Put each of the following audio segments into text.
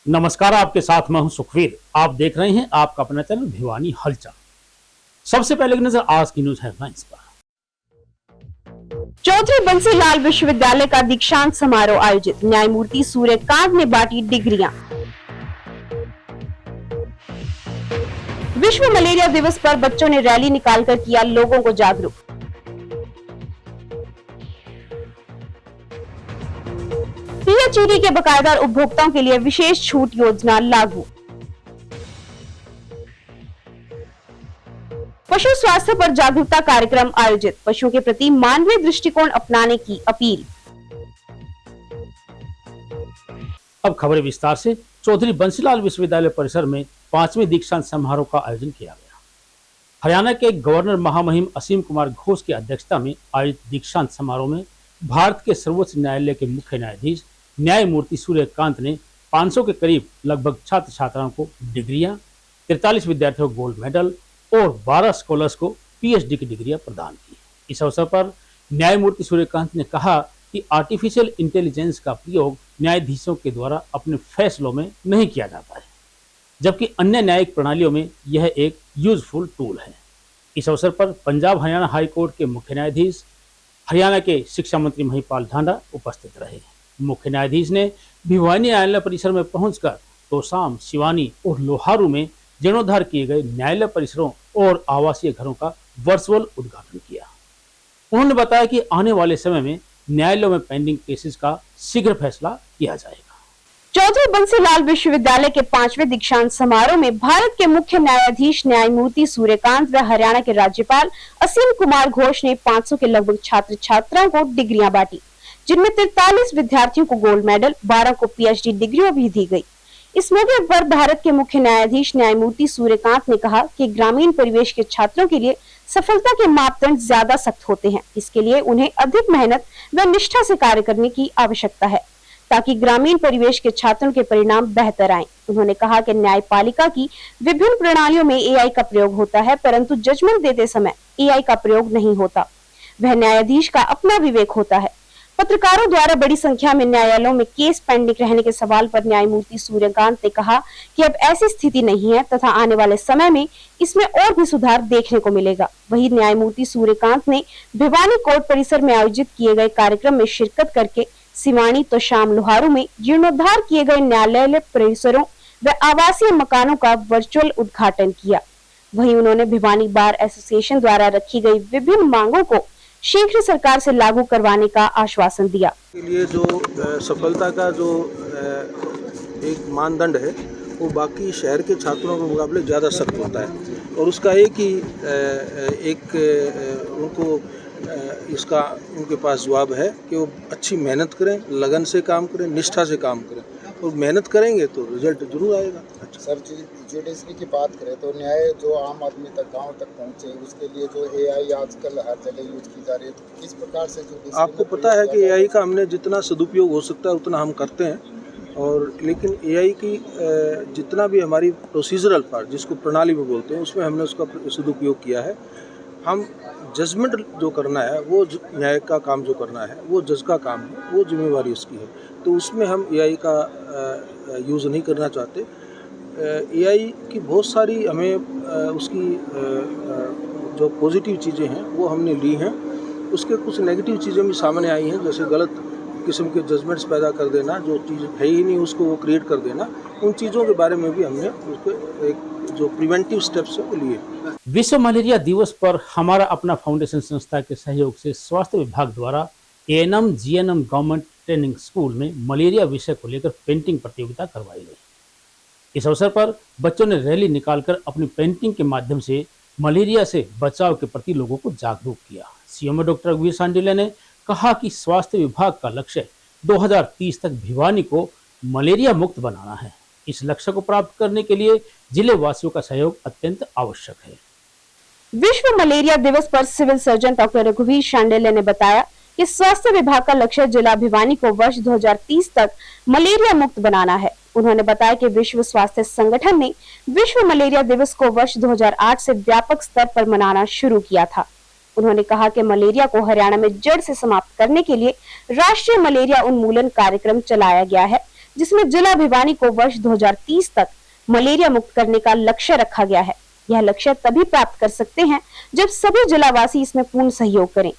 नमस्कार, आपके साथ मैं हूं सुखवीर। आप देख रहे हैं आपका अपना चैनल भिवानी हलचल। सबसे पहले की नजर आज की न्यूज हेडलाइंस पर। चौधरी बंसीलाल विश्वविद्यालय का दीक्षांत समारोह आयोजित, न्यायमूर्ति सूर्यकांत ने बांटी डिग्रियां। विश्व मलेरिया दिवस पर बच्चों ने रैली निकालकर किया लोगों को जागरूक। पीएचईडी के बकायेदार उपभोक्ताओं के लिए विशेष छूट योजना लागू। पशु स्वास्थ्य पर जागरूकता कार्यक्रम आयोजित, पशुओं के प्रति मानवीय दृष्टिकोण अपनाने की अपील। अब खबरें विस्तार से। चौधरी बंसीलाल विश्वविद्यालय परिसर में 5वें दीक्षांत समारोह का आयोजन किया गया। हरियाणा के गवर्नर महामहिम असीम कुमार घोष की अध्यक्षता में आयोजित दीक्षांत समारोह में भारत के सर्वोच्च न्यायालय के मुख्य न्यायाधीश न्यायमूर्ति सूर्यकांत ने 500 के करीब लगभग छात्र छात्राओं को डिग्रियां, 43 विद्यार्थियों को गोल्ड मेडल और 12 स्कॉलर्स को पीएचडी की डिग्रियां प्रदान की। इस अवसर पर न्यायमूर्ति सूर्यकांत ने कहा कि आर्टिफिशियल इंटेलिजेंस का प्रयोग न्यायाधीशों के द्वारा अपने फैसलों में नहीं किया जाता है, जबकि अन्य न्यायिक प्रणालियों में यह एक यूजफुल टूल है। इस अवसर पर पंजाब हरियाणा हाई कोर्ट के मुख्य न्यायाधीश, हरियाणा के शिक्षा मंत्री महिपाल ढांडा उपस्थित रहे। मुख्य न्यायाधीश ने भिवानी न्यायालय परिसर में पहुंचकर तोसाम, सिवानी और लोहारू में जीर्णोद्धार किए गए न्यायालय परिसरों और आवासीय घरों का वर्चुअल उद्घाटन किया। उन्होंने बताया कि आने वाले समय में न्यायालयों में पेंडिंग केसेस का शीघ्र फैसला किया जाएगा। चौधरी बंसीलाल विश्वविद्यालय के 5वें दीक्षांत समारोह में भारत के मुख्य न्यायाधीश न्यायमूर्ति सूर्यकांत व हरियाणा के राज्यपाल असीम कुमार घोष ने 500 के लगभग छात्र छात्राओं को डिग्रियां बांटी, जिनमें 43 विद्यार्थियों को गोल्ड मेडल, 12 को पीएचडी डिग्रियां भी दी गई। इस मौके पर भारत के मुख्य न्यायाधीश न्यायमूर्ति सूर्यकांत ने कहा कि ग्रामीण परिवेश के छात्रों के लिए सफलता के मापदंड ज्यादा सख्त होते हैं। इसके लिए उन्हें अधिक मेहनत व निष्ठा से कार्य करने की आवश्यकता है, ताकि ग्रामीण परिवेश के छात्रों के परिणाम बेहतर आएं। उन्होंने कहा कि न्यायपालिका की विभिन्न प्रणालियों में एआई का प्रयोग होता है, परंतु जजमेंट देते समय एआई का प्रयोग नहीं होता। वह न्यायाधीश का अपना विवेक होता है। पत्रकारों द्वारा बड़ी संख्या में न्यायालयों में केस पेंडिंग रहने के सवाल पर न्यायमूर्ति सूर्यकांत ने कहा कि अब ऐसी स्थिति नहीं है तथा आने वाले समय में इसमें और भी सुधार देखने को मिलेगा। वहीं न्यायमूर्ति सूर्यकांत ने भिवानी कोर्ट परिसर में आयोजित किए गए कार्यक्रम में शिरकत करके सिवानी तो शाम लोहारू में जीर्णोद्धार किए गए न्यायालय परिसरों व आवासीय मकानों का वर्चुअल उद्घाटन किया। वहीं उन्होंने भिवानी बार एसोसिएशन द्वारा रखी गई विभिन्न मांगों को शीघ्र सरकार से लागू करवाने का आश्वासन दिया। के लिए जो सफलता का जो एक मानदंड है वो बाकी शहर के छात्रों के मुकाबले ज़्यादा सख्त होता है, और उसका एक उनको इसका उनके पास जवाब है कि वो अच्छी मेहनत करें, लगन से काम करें, निष्ठा से काम करें, और मेहनत करेंगे तो रिजल्ट जरूर आएगा। अच्छा सर, जुडिशरी की बात करें तो न्याय जो आम आदमी तक, गांव तक पहुंचे, उसके लिए जो एआई आजकल हर जगह यूज की जा रही है, तो किस प्रकार से जुडिशरी आपको पता है कि एआई का हमने जितना सदुपयोग हो सकता है उतना हम करते हैं, और लेकिन एआई की जितना भी हमारी प्रोसीजरल पार्ट जिसको प्रणाली में बोलते हैं उसमें हमने उसका सदुपयोग किया है। हम जजमेंट जो करना है, वो न्याय का काम जो करना है वो जज का काम है, वो जिम्मेवारी उसकी है, तो उसमें हम एआई का यूज़ नहीं करना चाहते। एआई की बहुत सारी हमें उसकी जो पॉजिटिव चीज़ें हैं वो हमने ली हैं, उसके कुछ नेगेटिव चीज़ें भी सामने आई हैं, जैसे गलत किस्म के जजमेंट्स पैदा कर देना, जो चीज़ है ही नहीं उसको वो क्रिएट कर देना, उन चीज़ों के बारे में भी हमने उसको एक जो प्रिवेंटिव स्टेप्स है वो लिए। विश्व मलेरिया दिवस पर हमारा अपना फाउंडेशन संस्था के सहयोग से स्वास्थ्य विभाग द्वारा ANM GNM government training school में मलेरिया विषय को लेकर पेंटिंग प्रतियोगिता करवाई गई। इस अवसर पर बच्चों ने रैली निकालकर अपनी पेंटिंग के माध्यम से मलेरिया से बचाव के प्रति लोगों को जागरूक किया। सीएमओ डॉक्टर रघुवीर सांडिल्य ने कहा कि स्वास्थ्य विभाग का लक्ष्य 2030 तक भिवानी को मलेरिया मुक्त बनाना है। इस लक्ष्य को प्राप्त करने के लिए जिले वासियों का सहयोग अत्यंत आवश्यक है। विश्व मलेरिया दिवस पर सिविल सर्जन डॉक्टर रघुवीर सांडिल्य ने बताया कि स्वास्थ्य विभाग का लक्ष्य जिला भिवानी को वर्ष 2030 तक मलेरिया मुक्त बनाना है। उन्होंने बताया कि विश्व स्वास्थ्य संगठन ने विश्व मलेरिया दिवस को वर्ष 2008 से व्यापक स्तर पर मनाना शुरू किया था। उन्होंने कहा कि मलेरिया को हरियाणा में जड़ से समाप्त करने के लिए राष्ट्रीय मलेरिया उन्मूलन कार्यक्रम चलाया गया है, जिसमें जिला भिवानी को वर्ष 2030 तक मलेरिया मुक्त करने का लक्ष्य रखा गया है। यह लक्ष्य तभी प्राप्त कर सकते हैं जब सभी जिलावासी इसमें पूर्ण सहयोग करें।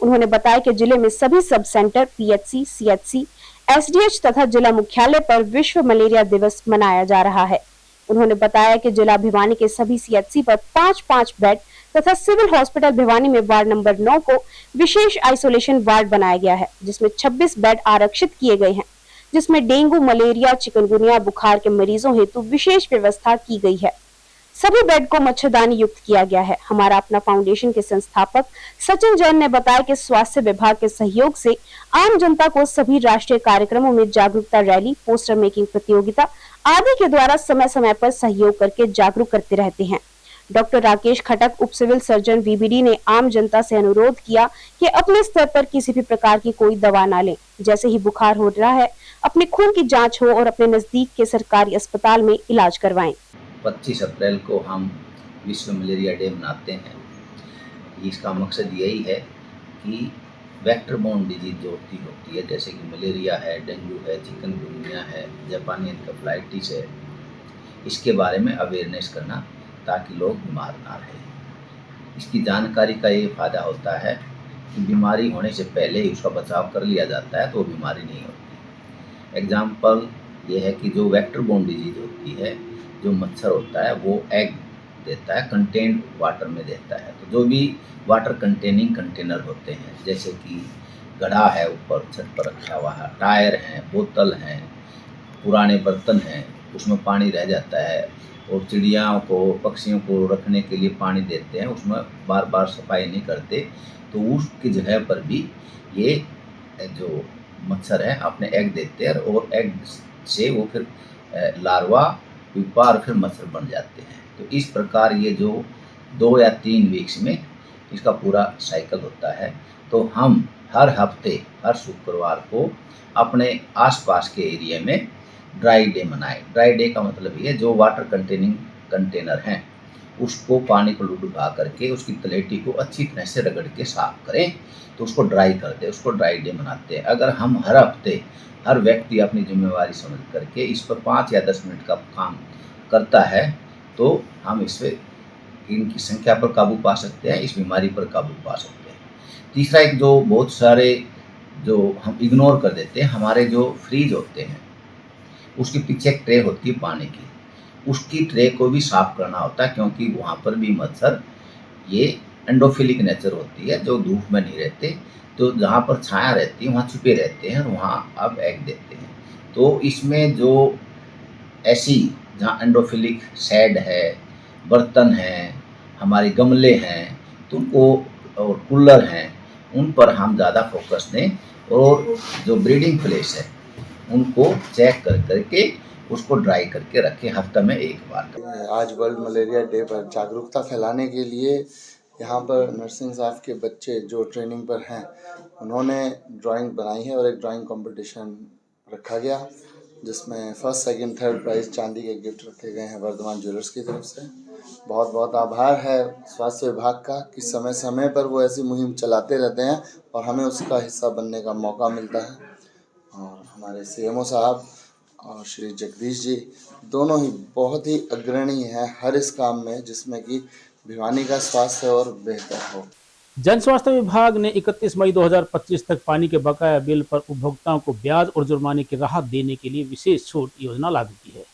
उन्होंने बताया कि जिले में सभी sub centre, PHC, CHC, SDH तथा जिला मुख्यालय पर विश्व मलेरिया दिवस मनाया जा रहा है। उन्होंने बताया कि जिला भिवानी के सभी सीएचसी पर 5-5 बेड तथा सिविल हॉस्पिटल भिवानी में वार्ड नंबर 9 को विशेष आइसोलेशन वार्ड बनाया गया है, जिसमें 26 बेड आरक्षित किए गए हैं, जिसमें डेंगू, मलेरिया, चिकनगुनिया बुखार के मरीजों हेतु विशेष व्यवस्था की गई है। सभी बेड को मच्छरदानी युक्त किया गया है। हमारा अपना फाउंडेशन के संस्थापक सचिन जैन ने बताया कि स्वास्थ्य विभाग के सहयोग से आम जनता को सभी राष्ट्रीय कार्यक्रमों में जागरूकता रैली, पोस्टर मेकिंग प्रतियोगिता आदि के द्वारा समय समय पर सहयोग करके जागरूक करते रहते हैं। डॉक्टर राकेश खटक, उप सिविल सर्जन वीबीडी ने आम जनता से अनुरोध किया कि अपने स्तर पर किसी भी प्रकार की कोई दवा ना लें। जैसे ही बुखार हो रहा है, अपने खून की जांच हो और अपने नजदीक के सरकारी अस्पताल में इलाज करवाएं। 25 अप्रैल को हम विश्व मलेरिया डे मनाते हैं। इसका मकसद यही है कि वेक्टर बोर्न डिजीज जो होती है, जैसे कि मलेरिया है, डेंगू है, चिकनगुनिया है, जापानी एनकेफेलाइटिस है, इसके बारे में अवेयरनेस करना ताकि लोग बीमार ना रहें। इसकी जानकारी का ये फ़ायदा होता है कि बीमारी होने से पहले ही उसका बचाव कर लिया जाता है तो वो बीमारी नहीं होती। एग्जाम्पल ये है कि जो वेक्टर बोर्न डिजीज होती है, जो मच्छर होता है वो एग देता है, कंटेन्ड वाटर में देता है। तो जो भी वाटर कंटेनिंग कंटेनर होते हैं, जैसे कि घड़ा है ऊपर छत पर रखा हुआ है, टायर हैं, बोतल हैं, पुराने बर्तन हैं, उसमें पानी रह जाता है, और चिड़ियाओं को, पक्षियों को रखने के लिए पानी देते हैं, उसमें बार बार सफाई नहीं करते, तो उसकी जगह पर भी ये जो मच्छर है अपने एग देते हैं, और एग से वो फिर लार्वा, प्यूपा और फिर मच्छर बन जाते हैं। तो इस प्रकार ये जो 2 या 3 वीक्स में इसका पूरा साइकिल होता है। तो हम हर हफ्ते, हर शुक्रवार को अपने आसपास के एरिया में ड्राई डे मनाएं। ड्राई डे का मतलब ये, जो वाटर कंटेनिंग कंटेनर हैं उसको पानी को डुबा करके उसकी तलेटी को अच्छी तरह से रगड़ के साफ करें, तो उसको ड्राई कर दें, उसको ड्राई डे मनाते हैं। अगर हम हर हफ्ते हर व्यक्ति अपनी जिम्मेवारी समझ करके इस पर 5 या 10 मिनट का काम करता है, तो हम इससे इनकी संख्या पर काबू पा सकते हैं, इस बीमारी पर काबू पा सकते हैं। तीसरा, एक जो बहुत सारे जो हम इग्नोर कर देते हैं, हमारे जो फ्रीज होते हैं उसके पीछे एक ट्रे होती है पानी की, उसकी ट्रे को भी साफ करना होता है, क्योंकि वहाँ पर भी मच्छर, ये एंडोफिलिक नेचर होती है, जो धूप में नहीं रहते, तो जहाँ पर छाया रहती है वहाँ छुपे रहते हैं और वहाँ अब एग देते हैं। तो इसमें जो ऐसी जहाँ एंडोफिलिक शेड है, बर्तन हैं, हमारे गमले हैं, तो उनको, और कूलर हैं, उन पर हम ज़्यादा फोकस दें, और जो ब्रीडिंग प्लेस है उनको चेक करके उसको ड्राई करके रखें हफ्ते में 1 बार। आज वर्ल्ड मलेरिया डे पर जागरूकता फैलाने के लिए यहाँ पर नर्सिंग स्टाफ के बच्चे जो ट्रेनिंग पर हैं, उन्होंने ड्राइंग बनाई है और एक ड्राइंग कंपटीशन रखा गया, जिसमें फर्स्ट, सेकंड, थर्ड प्राइज़ चांदी के गिफ्ट रखे गए हैं वर्धमान ज्वेलर्स की तरफ से। बहुत बहुत आभार है स्वास्थ्य विभाग का कि समय समय पर वो ऐसी मुहिम चलाते रहते हैं और हमें उसका हिस्सा बनने का मौका मिलता है। और हमारे सीएमओ साहब और श्री जगदीश जी दोनों ही बहुत ही अग्रणी हैं हर इस काम में, जिसमें कि भिवानी का स्वास्थ्य और बेहतर हो। जन स्वास्थ्य विभाग ने 31 मई 2025 तक पानी के बकाया बिल पर उपभोक्ताओं को ब्याज और जुर्माने की राहत देने के लिए विशेष छूट योजना लागू की है।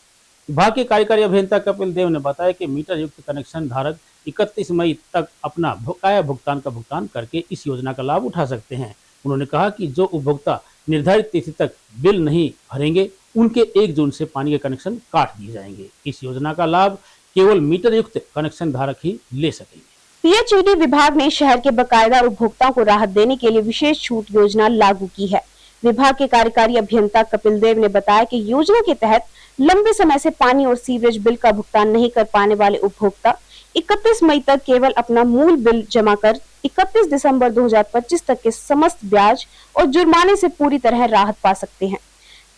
विभाग के कार्यकारी अभियंता कपिल देव ने बताया कि मीटर युक्त कनेक्शन धारक 31 मई तक अपना बकाया भुगतान का भुगतान करके इस योजना का लाभ उठा सकते हैं। उन्होंने कहा कि जो उपभोक्ता निर्धारित तिथि तक बिल नहीं भरेंगे, उनके 1 जून से पानी के कनेक्शन काट दिए जाएंगे। इस योजना का लाभ केवल मीटर युक्त कनेक्शन धारक ही ले सकेंगे। पीएचईडी विभाग ने शहर के बकायेदार उपभोक्ताओं को राहत देने के लिए विशेष छूट योजना लागू की है। विभाग के कार्यकारी अभियंता कपिल देव ने बताया कि योजना के तहत लंबे समय से पानी और सीवरेज बिल का भुगतान नहीं कर पाने वाले उपभोक्ता 31 मई तक केवल अपना मूल बिल जमा कर 31 दिसंबर 2025 तक के समस्त ब्याज और जुर्माने से पूरी तरह राहत पा सकते हैं।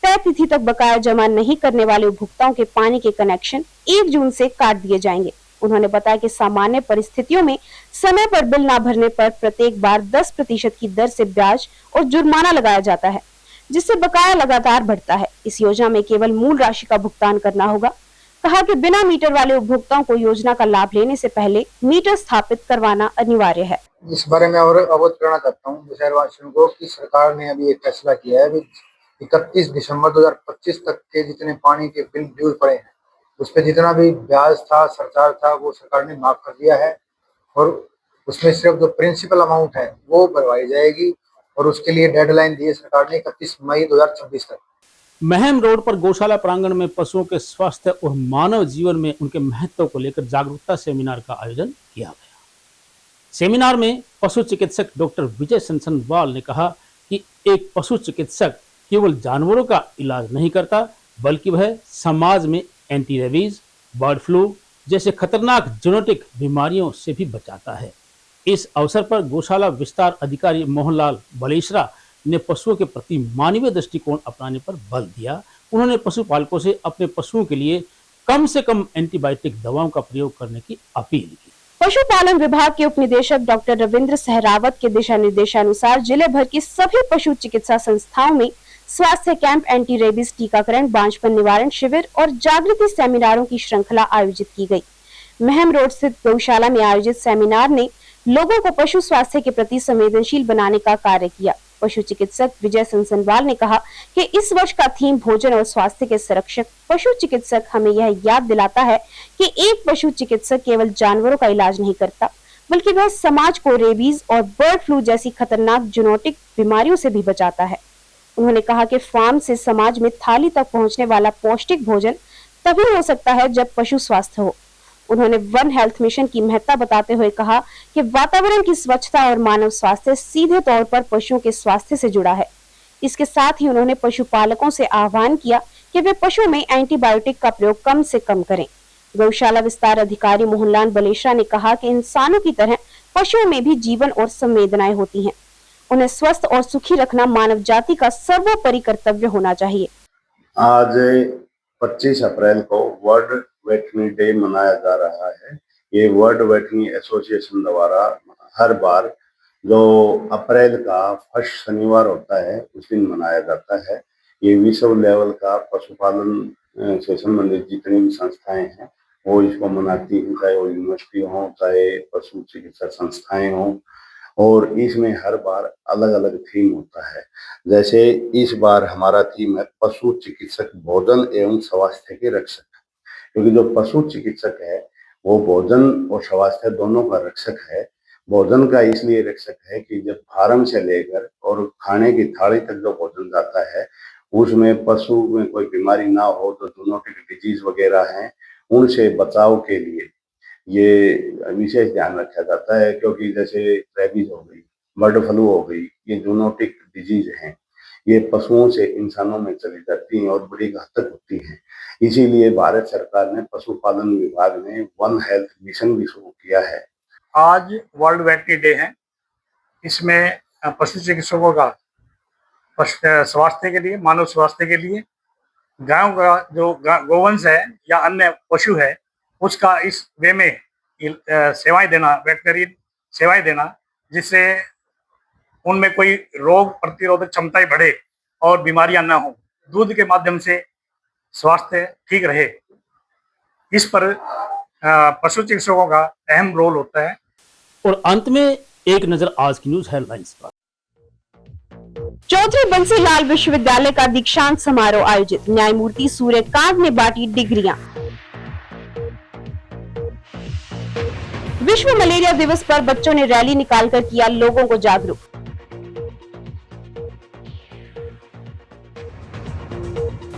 तय तिथि तक बकाया जमा नहीं करने वाले उपभोक्ताओं के पानी के कनेक्शन 1 जून से काट दिए जाएंगे। उन्होंने बताया कि सामान्य परिस्थितियों में समय पर बिल ना भरने पर प्रत्येक बार 10% की दर से ब्याज और जुर्माना लगाया जाता है, जिससे बकाया लगातार बढ़ता है। इस योजना में केवल मूल राशि का भुगतान करना होगा। कहा कि बिना मीटर वाले उपभोक्ताओं को योजना का लाभ लेने से पहले मीटर स्थापित करवाना अनिवार्य है। इस बारे में और अवगत कराना चाहता हूँ शहरवासियों को कि सरकार ने अभी एक फैसला किया है। अभी 31 दिसंबर 2025 तक के जितने पानी के बिल ड्यू पड़े हैं, उस पर जितना भी ब्याज था, सरचार्ज था, वो सरकार ने माफ कर दिया है और उसमें सिर्फ जो प्रिंसिपल अमाउंट है वो भरवाई जाएगी और उसके लिए डेडलाइन दी है सरकार ने 31 मई 2026 तक। महम रोड पर गौशाला प्रांगण में पशुओं के स्वास्थ्य और मानव जीवन में उनके महत्व को लेकर जागरूकता सेमिनार का आयोजन किया गया। सेमिनार में पशु चिकित्सक डॉक्टर विजय सनसनवाल ने कहा कि एक पशु चिकित्सक केवल जानवरों का इलाज नहीं करता, बल्कि वह समाज में एंटी रेबीज, बर्ड फ्लू जैसे खतरनाक जेनेटिक बीमारियों से भी बचाता है। इस अवसर पर गौशाला विस्तार अधिकारी मोहनलाल बलेश्रा ने पशुओं के प्रति मानवीय दृष्टिकोण अपनाने पर बल दिया। उन्होंने पशुपालकों से अपने पशुओं के लिए कम से कम एंटीबायोटिक दवाओं का प्रयोग करने की अपील की। पशुपालन विभाग के उप निदेशक डॉक्टर रविंद्र सहरावत के दिशा निर्देशानुसार जिले भर की सभी पशु चिकित्सा संस्थाओं में स्वास्थ्य कैंप, एंटी रेबीज टीकाकरण, बांझपन निवारण शिविर और जागृति सेमिनारों की श्रृंखला आयोजित की गई। महम रोड स्थित गौशाला में आयोजित सेमिनार ने लोगों को पशु स्वास्थ्य के प्रति संवेदनशील बनाने का कार्य किया। पशु चिकित्सक विजय सनसनवाल ने कहा कि इस वर्ष का थीम भोजन और स्वास्थ्य के संरक्षक पशु चिकित्सक हमें यह याद दिलाता है कि एक पशु चिकित्सक केवल जानवरों का इलाज नहीं करता, बल्कि वह समाज को रेबीज और बर्ड फ्लू जैसी खतरनाक जेनेटिक बीमारियों से भी बचाता है। उन्होंने कहा कि फार्म से समाज में थाली तक पहुंचने वाला पौष्टिक भोजन तभी हो सकता है जब पशु स्वास्थ्य हो। उन्होंने वन हेल्थ मिशन की महत्ता बताते हुए कहा कि वातावरण की स्वच्छता और मानव स्वास्थ्य सीधे तौर पर पशुओं के स्वास्थ्य से जुड़ा है। इसके साथ ही उन्होंने पशुपालकों से आह्वान किया कि वे पशुओं में एंटीबायोटिक का प्रयोग कम से कम करें। गौशाला विस्तार अधिकारी मोहनलाल बलेश्रा ने कहा कि इंसानों की तरह पशुओं में भी जीवन और संवेदनाएं होती हैं। उन्हें स्वस्थ और सुखी रखना मानव जाति का सर्वोपरि कर्तव्य होना चाहिए। आज 25 अप्रैल को वर्ल्ड वेटरनरी डे मनाया जा रहा है। ये वर्ल्ड वेटरनरी एसोसिएशन द्वारा हर बार जो अप्रैल का फर्स्ट शनिवार होता है उस दिन मनाया जाता है। ये विश्व लेवल का पशुपालन से संबंधित जितनी भी संस्थाएं हैं वो इसको मनाती हैं, चाहे वो यूनिवर्सिटी हो, चाहे पशु चिकित्सा संस्थाएं हों, और इसमें हर बार अलग अलग थीम होता है। जैसे इस बार हमारा थीम है पशु चिकित्सक भोजन एवं स्वास्थ्य के रक्षक, क्योंकि जो पशु चिकित्सक है वो भोजन और स्वास्थ्य दोनों का रक्षक है। भोजन का इसलिए रक्षक है कि जब फार्म से लेकर और खाने की थाली तक जो भोजन जाता है उसमें पशु में कोई बीमारी ना हो, तो जूनोटिक डिजीज वगैरह हैं उनसे बचाव के लिए ये विशेष ध्यान रखा जाता है। क्योंकि जैसे रेबीज हो गई, बर्ड फ्लू हो गई, ये जूनोटिक डिजीज हैं, ये पशुओं से इंसानों में चली जाती हैं और बड़ी घातक होती हैं। इसीलिए भारत सरकार ने पशुपालन विभाग ने वन हेल्थ मिशन भी शुरू किया है। आज वर्ल्ड वेटरनरी डे है। इसमें पशु चिकित्सकों का स्वास्थ्य के लिए, मानव स्वास्थ्य के लिए, गायों का जो गोवंश है या अन्य पशु है उसका इस वे में सेवाएं देना, वेटरनरी सेवाएं देना, जिससे उनमें कोई रोग प्रतिरोधक क्षमताएं बढ़े और बीमारियां ना हो, दूध के माध्यम से स्वास्थ्य ठीक रहे। इस पर पशु चिकित्सकों का अहम रोल होता है। और अंत में एक नजर आज की न्यूज हेडलाइंस पर। चौधरी बंसीलाल विश्वविद्यालय का दीक्षांत समारोह आयोजित, न्यायमूर्ति सूर्यकांत ने बांटी डिग्रियां। विश्व मलेरिया दिवस पर बच्चों ने रैली निकालकर किया लोगों को जागरूक।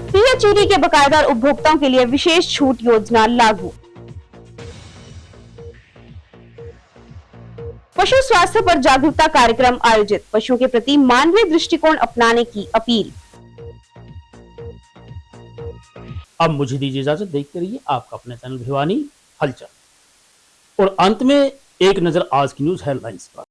पीएचईडी के बकायेदार उपभोक्ताओं के लिए विशेष छूट योजना लागू। पशु स्वास्थ्य पर जागरूकता कार्यक्रम आयोजित, पशुओं के प्रति मानवीय दृष्टिकोण अपनाने की अपील। अब मुझे दीजिए इजाजत, देखते रहिए आपका अपना चैनल भिवानी हलचल। और अंत में एक नजर आज की न्यूज हेडलाइंस पर।